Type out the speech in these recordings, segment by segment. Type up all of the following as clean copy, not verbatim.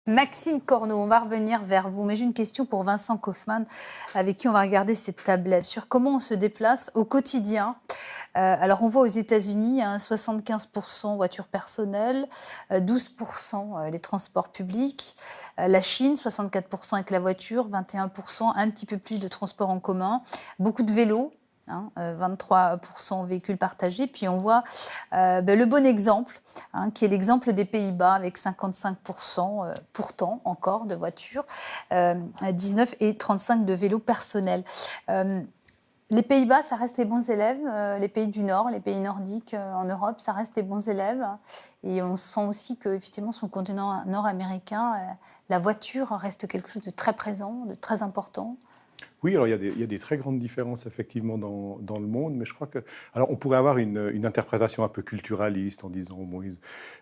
Maxime Corneau, on va revenir vers vous, mais j'ai une question pour Vincent Kaufmann, avec qui on va regarder cette tablette, sur comment on se déplace au quotidien. Alors on voit aux États-Unis, 75% voitures personnelles, 12% les transports publics. La Chine, 64% avec la voiture, 21%, un petit peu plus de transports en commun. Beaucoup de vélos. 23% véhicules partagés. Puis on voit le bon exemple, qui est l'exemple des Pays-Bas avec 55% pourtant encore de voitures, 19 et 35 de vélos personnels. Les Pays-Bas, ça reste les bons élèves. Les pays du Nord, les pays nordiques en Europe, ça reste les bons élèves. Et on sent aussi qu'effectivement, sur le continent nord-américain, la voiture reste quelque chose de très présent, de très important. Oui, alors il y a des très grandes différences effectivement dans le monde, mais je crois que... Alors on pourrait avoir une interprétation un peu culturaliste en disant, bon,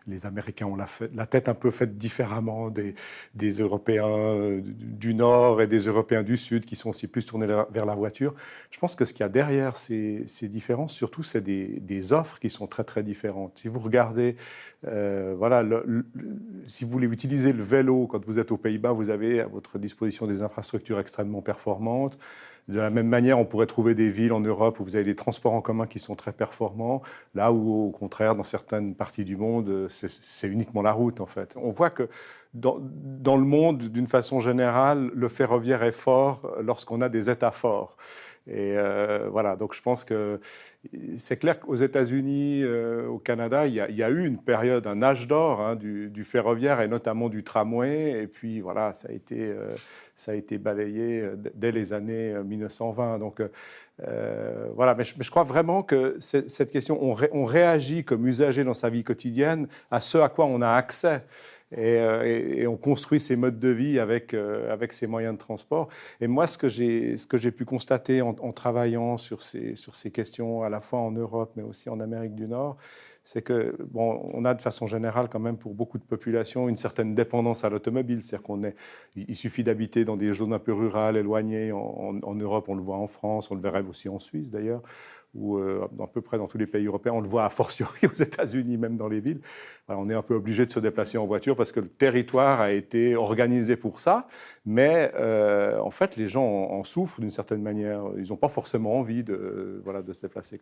les Américains ont la tête un peu faite différemment des Européens du Nord et des Européens du Sud qui sont aussi plus tournés vers la voiture. Je pense que ce qu'il y a derrière ces différences, surtout, c'est des offres qui sont très très différentes. Si vous regardez, voilà, si vous voulez utiliser le vélo quand vous êtes aux Pays-Bas, vous avez à votre disposition des infrastructures extrêmement performantes. De la même manière, on pourrait trouver des villes en Europe où vous avez des transports en commun qui sont très performants, là où, au contraire, dans certaines parties du monde, c'est uniquement la route, en fait. On voit que dans le monde, d'une façon générale, le ferroviaire est fort lorsqu'on a des États forts. Et voilà, donc je pense que c'est clair qu'aux États-Unis, au Canada, il y a eu une période, un âge d'or du ferroviaire et notamment du tramway. Et puis voilà, ça a été balayé dès les années 1920. Donc voilà, mais je crois vraiment que cette question, on réagit comme usager dans sa vie quotidienne à ce à quoi on a accès. Et on construit ces modes de vie avec ces moyens de transport. Et moi, ce que j'ai pu constater en travaillant sur ces questions, à la fois en Europe, mais aussi en Amérique du Nord, c'est que, bon, on a de façon générale, quand même, pour beaucoup de populations, une certaine dépendance à l'automobile. C'est-à-dire il suffit d'habiter dans des zones un peu rurales, éloignées. En Europe, on le voit en France, on le verrait aussi en Suisse, d'ailleurs, ou à peu près dans tous les pays européens. On le voit a fortiori aux États-Unis, même dans les villes. Alors, on est un peu obligé de se déplacer en voiture parce que le territoire a été organisé pour ça. Mais en fait, les gens en souffrent d'une certaine manière. Ils n'ont pas forcément envie voilà, de se déplacer.